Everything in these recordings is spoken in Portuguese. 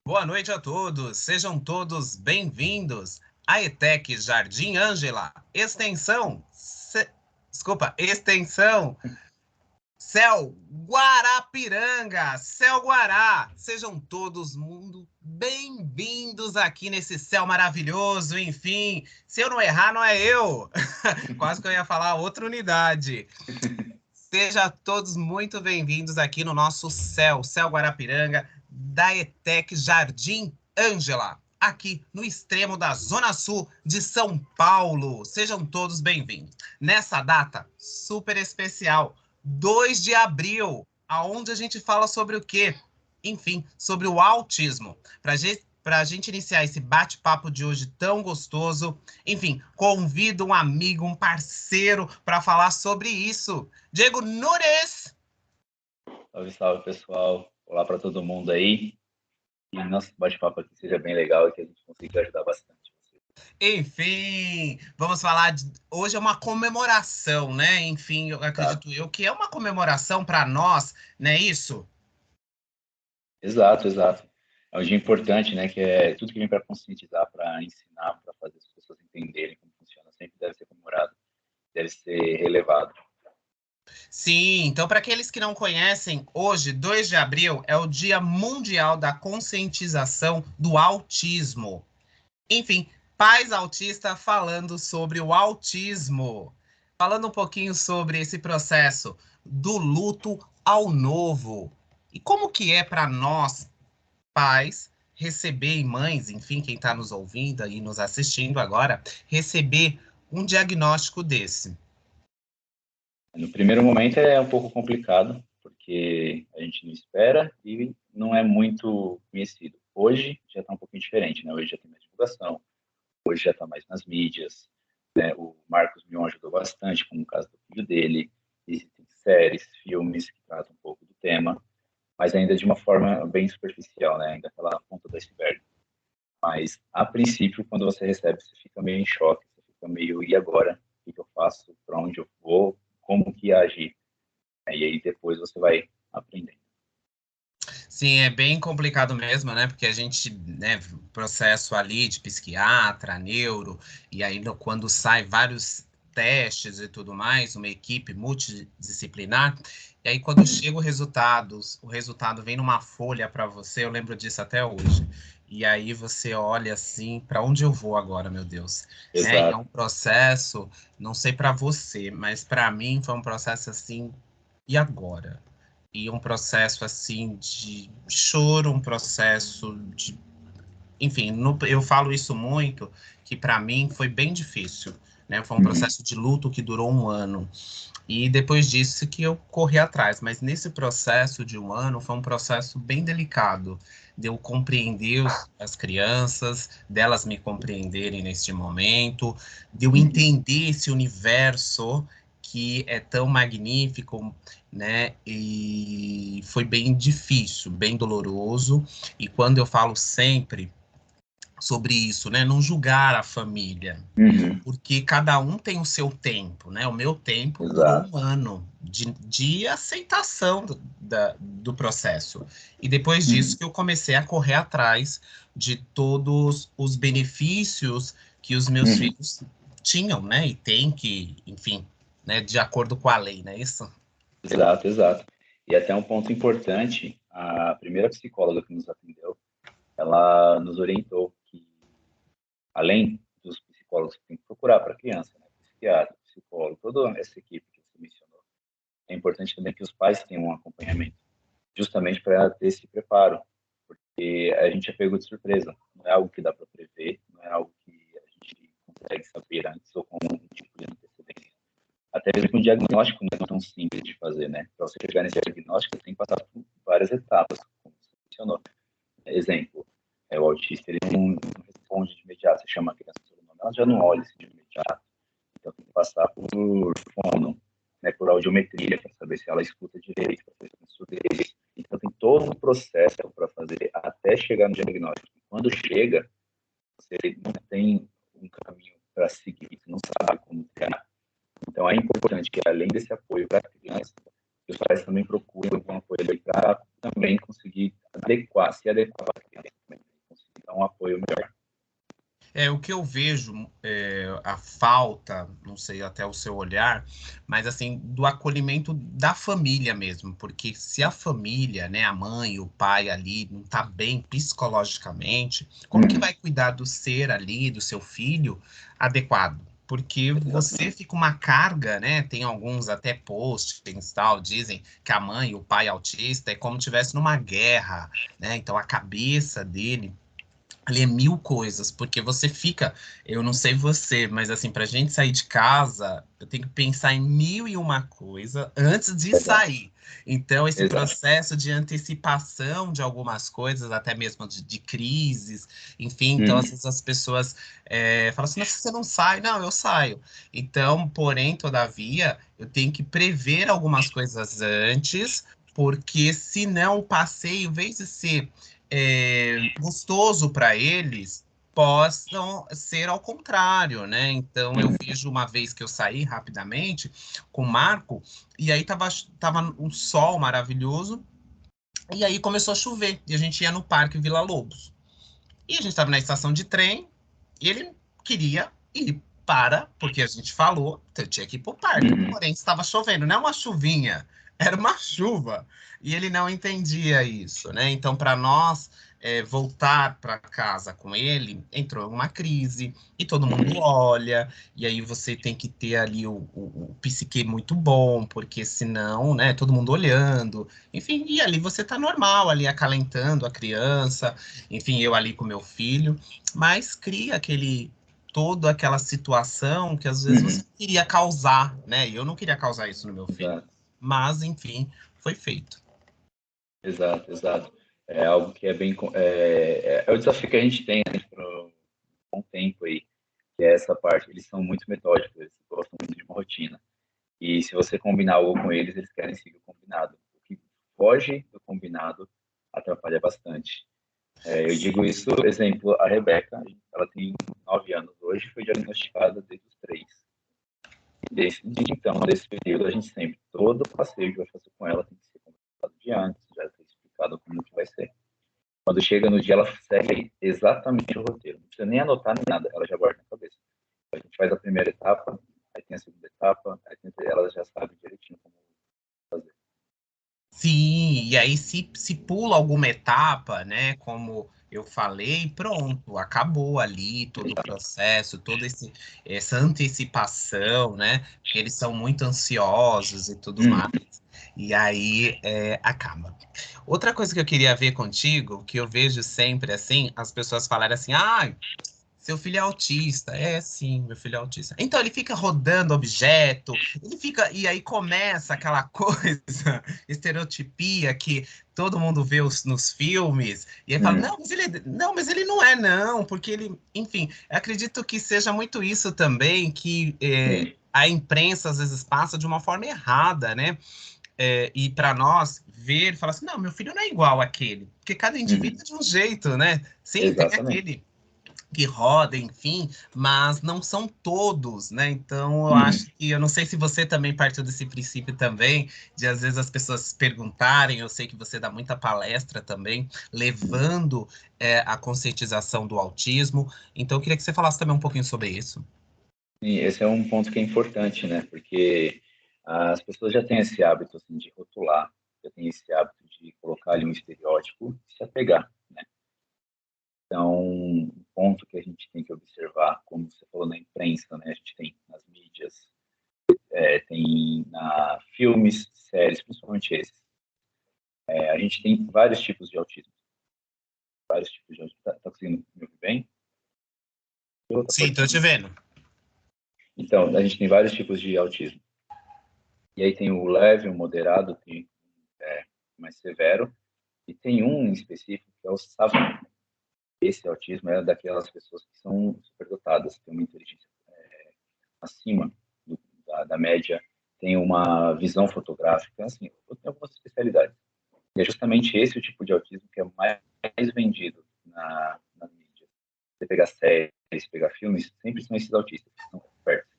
Boa noite a todos, sejam todos bem-vindos à ETEC Jardim Ângela, extensão Céu Guarapiranga, Céu Guará. Sejam todos muito bem-vindos aqui nesse céu maravilhoso, enfim. Se eu não errar, não é eu. Quase que eu ia falar outra unidade. Sejam todos muito bem-vindos aqui no nosso Céu Guarapiranga, da ETEC Jardim Ângela, aqui no extremo da Zona Sul de São Paulo. Sejam todos bem-vindos. Nessa data super especial, 2 de abril, aonde a gente fala sobre o quê? Enfim, sobre o autismo. Para a gente iniciar esse bate-papo de hoje tão gostoso, enfim, convido um amigo, um parceiro para falar sobre isso. Diego Nunes! Salve, salve, pessoal. Olá para todo mundo aí. E nosso bate-papo aqui seja bem legal e que a gente consiga ajudar bastante vocês. Enfim, vamos falar de... Hoje é uma comemoração, né? Enfim, eu acredito que é uma comemoração para nós, não é isso? Exato, exato. É um dia importante, né? Que é tudo que vem para conscientizar, para ensinar, para fazer as pessoas entenderem como funciona. Sempre deve ser comemorado, deve ser relevado. Sim, então para aqueles que não conhecem, hoje, 2 de abril, é o Dia Mundial da Conscientização do Autismo. Enfim, pais autistas falando sobre o autismo. Falando um pouquinho sobre esse processo do luto ao novo. E como que é para nós, pais, receber, e mães, enfim, quem está nos ouvindo e nos assistindo agora, receber um diagnóstico desse? No primeiro momento é um pouco complicado, porque a gente não espera e não é muito conhecido. Hoje já está um pouquinho diferente, né? Hoje já tem mais divulgação, hoje já está mais nas mídias, né? O Marcos Mion ajudou bastante, como o caso do filho dele. Existem séries, filmes que tratam um pouco do tema, mas ainda de uma forma bem superficial, né? Ainda pela ponta do iceberg. Mas, a princípio, quando você recebe, você fica meio em choque, você fica meio, e agora? O que eu faço? Para onde eu vou? Como que agir? E aí depois você vai aprendendo. Sim, é bem complicado mesmo, né? Porque a gente, né, processo ali de psiquiatra, neuro, e aí quando sai vários testes e tudo mais, uma equipe multidisciplinar, e aí quando chega o resultado vem numa folha para você, eu lembro disso até hoje. E aí você olha assim, para onde eu vou agora, meu Deus? Né? E é um Exato. processo, não sei para você, mas para mim foi um processo assim, e agora? E um processo assim de choro, um processo de, enfim, eu falo isso muito, que para mim foi bem difícil, né? Foi um Uhum. processo de luto que durou 1 ano. E depois disso que eu corri atrás, mas nesse processo de 1 ano foi um processo bem delicado, de eu compreender as crianças, delas me compreenderem neste momento, de eu Uhum. entender esse universo que é tão magnífico, né? E foi bem difícil, bem doloroso. E quando eu falo sempre sobre isso, né? Não julgar a família, Uhum. porque cada um tem o seu tempo, né? O meu tempo durou Exato. 1 ano de aceitação do processo. E depois disso Uhum. que eu comecei a correr atrás de todos os benefícios que os meus Uhum. filhos tinham, né? E tem que, enfim, né? De acordo com a lei, não é isso? Exato, exato. E até um ponto importante, a primeira psicóloga que nos atendeu, ela nos orientou que, além dos psicólogos que tem que procurar para criança, né, psiquiatra, psicólogo, toda essa equipe que você mencionou, é importante também que os pais tenham um acompanhamento, justamente para ter esse preparo, porque a gente é pego de surpresa, não é algo que dá para prever, não é algo que a gente consegue saber antes ou com um tipo de antecedência. Até mesmo um diagnóstico não é tão simples de fazer, né? Para você chegar nesse diagnóstico, você tem que passar por várias etapas, como você mencionou. Exemplo, o autista, ele não responde de imediato, você chama a criança pelo nome, ela já não olha assim de imediato. Então tem que passar por fono, né, por audiometria, para saber se ela escuta direito, para saber se ela surdez. Então tem todo um processo para fazer até chegar no diagnóstico. Quando chega, você não tem um caminho para seguir, você não sabe como treinar. Então é importante que, além desse apoio para a criança, os pais também procurem um apoio para também conseguir se adequar para a criança também. um apoio melhor. O que eu vejo, a falta, não sei até o seu olhar, mas assim, do acolhimento da família mesmo, porque se a família, né, a mãe, o pai ali, não tá bem psicologicamente, como que vai cuidar do ser ali, do seu filho, adequado? Porque você fica uma carga, né? Tem alguns até postings, tal, dizem que a mãe e o pai autista é como se estivesse numa guerra, né? Então a cabeça dele ali é mil coisas, porque você fica, eu não sei você, mas assim, pra gente sair de casa, eu tenho que pensar em mil e uma coisa antes de Exato. sair. Então, esse Exato. processo de antecipação de algumas coisas, até mesmo de crises, enfim, então, às vezes as pessoas falam assim, nossa, você não sai? Não, eu saio. Então, porém, todavia, eu tenho que prever algumas coisas antes, porque senão o passeio, em vez de ser gostoso para eles, possam ser ao contrário, né? Então eu vejo uma vez que eu saí rapidamente com o Marco, e aí tava um sol maravilhoso, e aí começou a chover, e a gente ia no Parque Vila Lobos. E a gente estava na estação de trem, e ele queria ir porque a gente falou, então eu tinha que ir pro parque. Porém, estava chovendo, não é uma chuvinha, era uma chuva. E ele não entendia isso, né? Então, para nós voltar para casa com ele, entrou uma crise, e todo mundo olha, e aí você tem que ter ali o psique muito bom, porque senão, né, todo mundo olhando, enfim, e ali você tá normal, ali acalentando a criança, enfim, eu ali com meu filho, mas cria toda aquela situação que às vezes você queria causar, né? Eu não queria causar isso no meu filho, Exato. mas enfim, foi feito. Exato, exato. É algo que é bem. É o desafio que a gente tem, né, por um bom tempo aí, que é essa parte. Eles são muito metódicos, eles gostam muito de uma rotina. E se você combinar algo com eles, eles querem seguir o combinado. O que foge do combinado atrapalha bastante. Eu digo isso, exemplo, a Rebeca, ela tem 9 anos hoje, foi diagnosticada desde os 3. Desse período, a gente sempre, todo passeio que vai fazer com ela tem que ser conversado de antes, já ter explicado como que vai ser. Quando chega no dia, ela segue exatamente o roteiro. Não precisa nem anotar nem nada, ela já guarda na cabeça. A gente faz a primeira etapa, aí tem a segunda etapa, ela já sabe direitinho como fazer. Sim, e aí se pula alguma etapa, né? Como eu falei, pronto, acabou ali todo o processo, essa antecipação, né? Porque eles são muito ansiosos e tudo mais. E aí acaba. Outra coisa que eu queria ver contigo, que eu vejo sempre assim, as pessoas falarem assim, seu filho é autista. É, sim, meu filho é autista. Então ele fica rodando objeto, ele fica. E aí começa aquela coisa, estereotipia que todo mundo vê nos filmes, e aí fala: não, mas ele não é, não, porque ele. Enfim, acredito que seja muito isso também, que a imprensa às vezes passa de uma forma errada, né? E para nós ver, falar assim: não, meu filho não é igual àquele, porque cada indivíduo é de um jeito, né? Sim, tem Exatamente. aquele que roda, enfim, mas não são todos, né? Então eu acho que eu não sei se você também partiu desse princípio também, de às vezes as pessoas perguntarem, eu sei que você dá muita palestra também, levando a conscientização do autismo. Então eu queria que você falasse também um pouquinho sobre isso. E esse é um ponto que é importante, né? Porque as pessoas já têm esse hábito assim, de rotular, já têm esse hábito de colocar ali um estereótipo e se apegar, né? Então, um ponto que a gente tem que observar, como você falou na imprensa, né? A gente tem nas mídias, tem na filmes, séries, principalmente esses. A gente tem vários tipos de autismo. Vários tipos de autismo. Tá conseguindo me ouvir bem? Sim, tô te vendo. Então, a gente tem vários tipos de autismo. E aí tem o leve, o moderado, tem mais severo, e tem um em específico que é o savant. Esse autismo é daquelas pessoas que são superdotadas, têm uma inteligência acima da média, tem uma visão fotográfica, assim, tem algumas especialidades. E é justamente esse o tipo de autismo que é mais vendido na mídia. Você pegar séries, pegar filmes, sempre são esses autistas que são expertos,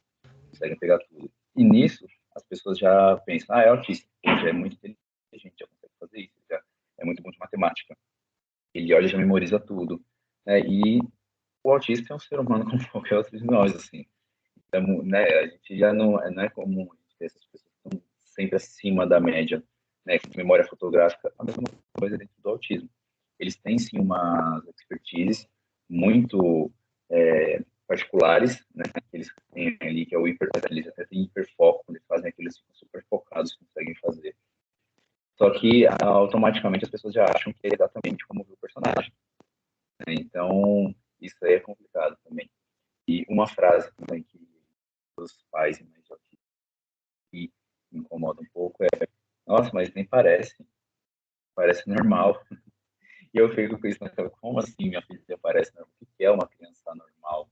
conseguem pegar tudo. E nisso, as pessoas já pensam, é autista, ele já é muito inteligente, já consegue fazer isso, já é muito bom de matemática. Ele olha e já memoriza tudo. né? E o autista é um ser humano como qualquer outro de nós, assim. Então, né, a gente já não é comum a gente ter essas pessoas que estão sempre acima da média, né, com memória fotográfica, a mesma coisa dentro do autismo. Eles têm, sim, uma expertise muito particulares, né, que eles têm ali, que é o eles até têm hiperfoco, quando eles fazem aquilo, eles ficam super focados, conseguem fazer. Só que, automaticamente, as pessoas já acham que é exatamente como o personagem, né? Então, isso aí é complicado também. E uma frase também que os pais e mães que me incomoda um pouco nossa, mas nem parece normal. E eu fico com isso naquela, como assim minha filha parece normal? O que é uma criança normal?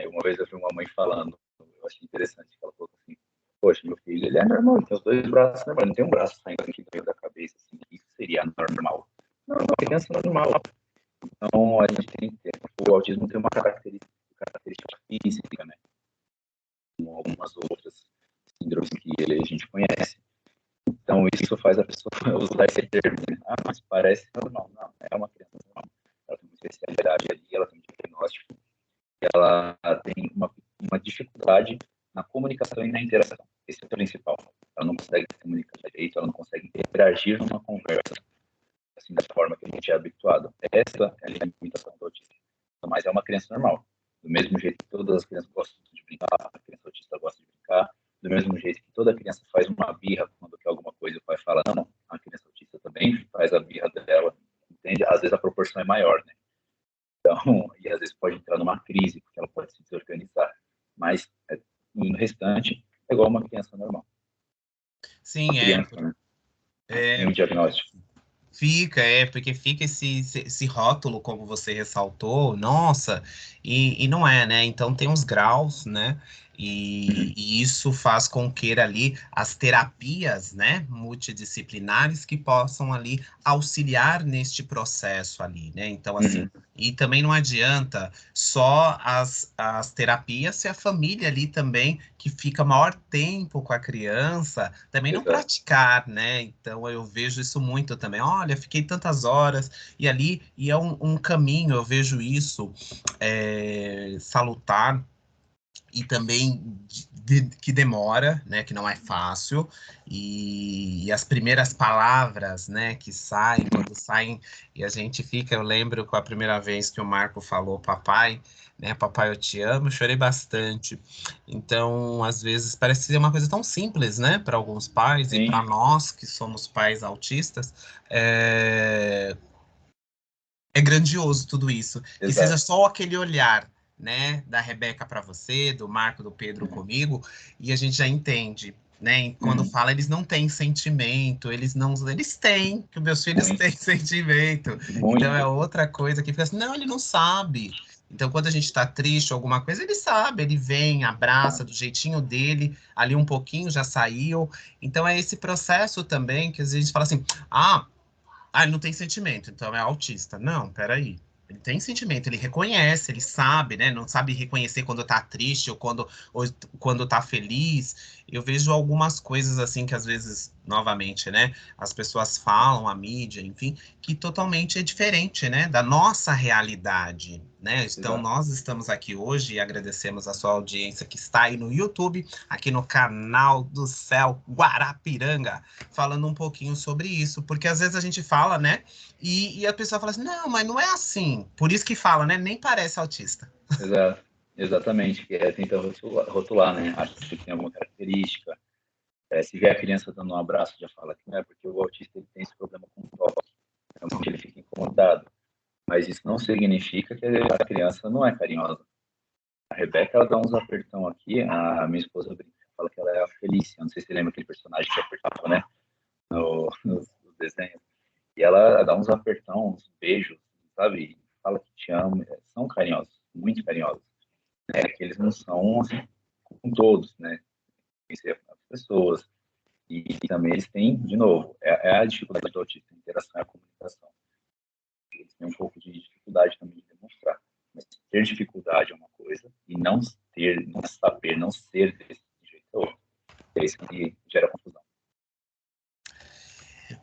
Uma vez eu vi uma mãe falando, eu achei interessante, que ela falou assim, poxa, meu filho, ele é normal, ele tem os dois braços normais, não tem um braço saindo aqui do meio da cabeça, assim, isso seria normal. Não, é uma criança normal. Então, a gente tem que ter, o autismo tem uma característica física, né? Como algumas outras síndromes que a gente conhece. Então, isso faz a pessoa usar esse termo, né? Mas parece normal. Não, é uma criança normal. Ela tem uma especialidade ali, ela tem um diagnóstico, ela tem uma dificuldade na comunicação e na interação. Esse é o principal. Ela não consegue se comunicar direito, ela não consegue interagir numa conversa, assim, da forma que a gente é habituado. Essa é a limitação do autismo. Mas é uma criança normal. Do mesmo jeito que todas as crianças gostam de brincar, a criança autista gosta de brincar, do mesmo jeito que toda criança faz uma birra quando quer alguma coisa, o pai fala, não, a criança autista também faz a birra dela, entende? Às vezes a proporção é maior, né? Então, e às vezes pode entrar numa crise, porque ela pode se desorganizar. Mas, no restante, é igual uma criança normal. Sim, Uma criança, né? Tem um diagnóstico. Porque fica esse rótulo, como você ressaltou, nossa, e não é, né? Então tem uns graus, né? E isso faz com que ali as terapias, né, multidisciplinares que possam ali auxiliar neste processo ali, né? Então, assim, e também não adianta só as terapias se a família ali também, que fica maior tempo com a criança, também não Exato. praticar, né? Então eu vejo isso muito também. Olha, fiquei tantas horas e ali, e é um caminho, eu vejo isso salutar e também que demora, né, que não é fácil, e as primeiras palavras, né, que saem, quando saem, e a gente fica, eu lembro com a primeira vez que o Marco falou papai, né, papai eu te amo, eu chorei bastante. Então, às vezes, parece ser uma coisa tão simples, né, para alguns pais, e Sim. para nós, que somos pais autistas, é grandioso tudo isso. Que seja Exato. só aquele olhar, né, da Rebeca para você, do Marco, do Pedro comigo, e a gente já entende, né? E quando fala, eles não têm sentimento, eles têm, que os meus filhos Muito. têm sentimento. Então é Muito. outra coisa que fica assim, não, ele não sabe. Então, quando a gente está triste ou alguma coisa, ele sabe, ele vem, abraça do jeitinho dele, ali um pouquinho já saiu. Então, é esse processo também que às vezes a gente fala assim, ele não tem sentimento, então é autista. Não, peraí. Ele tem sentimento, ele reconhece, ele sabe, né? Não sabe reconhecer quando tá triste ou quando tá feliz. Eu vejo algumas coisas assim que às vezes, novamente, né? As pessoas falam, a mídia, enfim, que totalmente é diferente, né? Da nossa realidade, né? Então, Exato. nós estamos aqui hoje e agradecemos a sua audiência que está aí no YouTube, aqui no canal do Céu Guarapiranga, falando um pouquinho sobre isso, porque às vezes a gente fala, né? E a pessoa fala assim, não, mas não é assim. Por isso que fala, né? Nem parece autista. Exato. Exatamente. Que tenta rotular, né? Acha que tem alguma característica. Se vê a criança dando um abraço, já fala que não é porque o autista ele tem esse problema com o toque. Realmente ele fica incomodado. Mas isso não significa que a criança não é carinhosa. A Rebeca, ela dá uns apertão aqui, a minha esposa brinca, fala que ela é a Felícia, não sei se você lembra aquele personagem que apertava, né, nos desenhos. E ela dá uns apertão, uns beijos, sabe? Fala que te ama, são carinhosos, muito carinhosos. É que eles não são assim, com todos, né? Conhecer as pessoas. E também eles têm, de novo, é a dificuldade do autista, a interação e a comunicação. Eles têm um pouco de dificuldade também de demonstrar. Mas ter dificuldade é uma coisa, e não ter, não saber, não ser desse jeito é outro. É isso que gera confusão.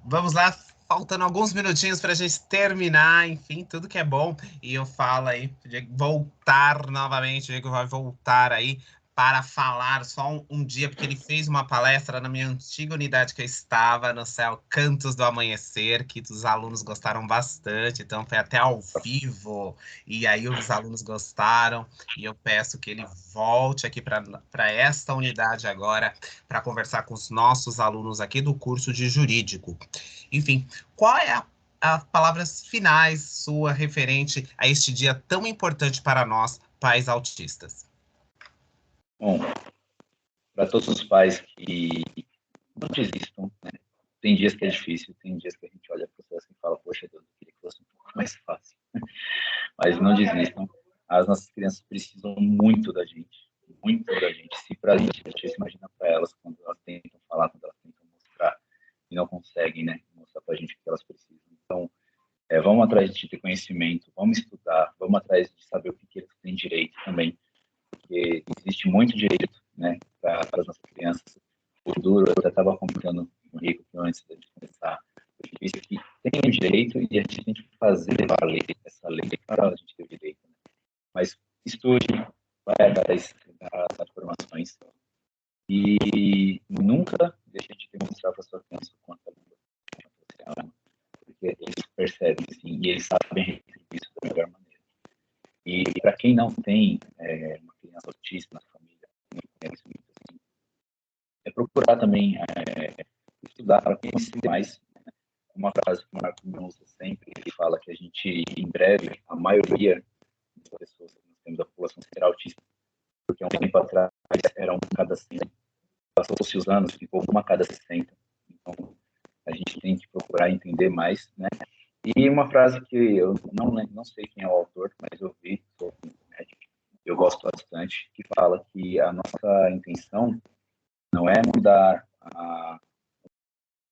Vamos lá faltando alguns minutinhos para a gente terminar, enfim, tudo que é bom. E eu falo aí, o Diego voltar novamente, o Diego vai voltar aí para falar só um dia, porque ele fez uma palestra na minha antiga unidade que eu estava, no Céu Cantos do Amanhecer, que os alunos gostaram bastante, então foi até ao vivo, e aí os alunos gostaram, e eu peço que ele volte aqui para esta unidade agora, para conversar com os nossos alunos aqui do curso de Jurídico. Enfim, qual é as palavras finais sua referente a este dia tão importante para nós, pais autistas? Bom, para todos os pais que não desistam, né? Tem dias que é difícil, tem dias que a gente olha para o céu assim e fala, poxa Deus, eu queria que fosse um pouco mais fácil. Mas não desistam. As nossas crianças precisam muito da gente, muito da gente. Se para a gente imagina para elas quando elas tentam falar, quando elas tentam mostrar e não conseguem, né, mostrar para a gente o que elas precisam. Então, vamos atrás de ter conhecimento, vamos estudar, vamos atrás de saber o que eles têm direito também, porque existe muito direito, né, para as nossas crianças. O futuro, eu até estava comentando com o Rico antes da gente começar, eu disse que tem um direito e a gente tem que fazer valer essa lei para a gente ter direito. Né? Mas estude, vai atrás das informações e nunca deixe de demonstrar para a sua criança o quanto você ama, porque eles percebem, sim, e eles sabem retribuir isso da melhor maneira. E para quem não tem uma criança autista na família, não conhece muito assim, procurar também estudar para conhecer mais. Uma frase que o Marco me usa sempre, ele fala que a gente, em breve, a maioria das pessoas que nós temos da população será autista, porque há um tempo atrás era um cada 100, passou-se os anos, ficou uma a cada 60. Então, a gente tem que procurar entender mais, né? E uma frase que eu não sei quem é o autor, mas eu vi, sou médico, eu gosto bastante, que fala que a nossa intenção não é mudar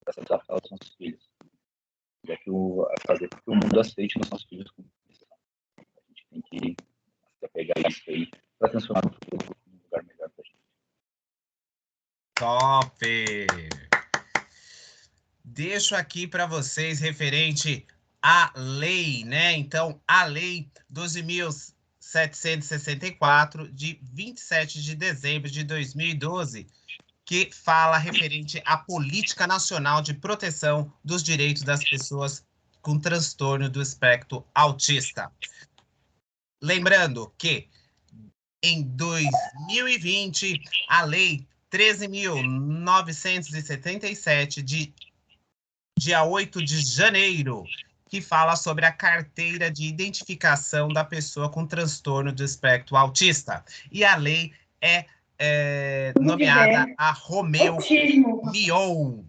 essa fala dos nossos filhos, é que fazer com que o mundo aceite os nossos filhos como eles são. A gente tem que se apegar a isso aí para transformar o futuro num lugar melhor para a gente. Top! Deixo aqui para vocês referente à lei, né? Então, a lei 12.764, de 27 de dezembro de 2012, que fala referente à Política Nacional de Proteção dos Direitos das Pessoas com Transtorno do Espectro Autista. Lembrando que, em 2020, a Lei 13.977, de dia 8 de janeiro, que fala sobre a carteira de identificação da pessoa com transtorno do espectro autista. E a lei é nomeada a Romeu Mion,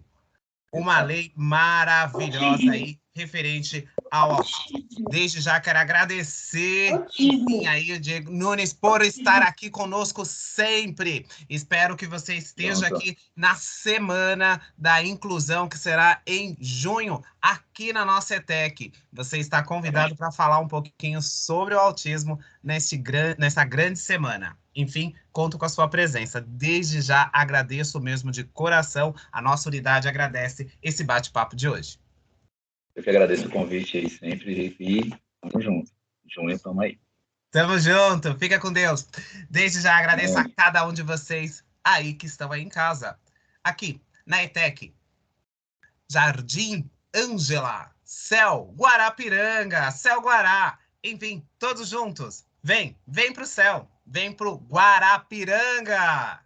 uma lei maravilhosa aí, referente ao autismo. Desde já quero agradecer, enfim, aí o Diego Nunes por estar aqui conosco sempre. Espero que você esteja aqui na Semana da Inclusão, que será em junho, aqui na nossa ETEC. Você está convidado para falar um pouquinho sobre o autismo nessa grande semana. Enfim, conto com a sua presença. Desde já agradeço mesmo de coração. A nossa unidade agradece esse bate-papo de hoje. Eu que agradeço o convite aí sempre e tamo junto. Junho, tamo aí. Tamo junto. Fica com Deus. Desde já agradeço a cada um de vocês aí que estão aí em casa. Aqui, na ETEC, Jardim Ângela, Céu Guarapiranga, Céu Guará. Enfim, todos juntos. Vem pro céu. Vem pro Guarapiranga.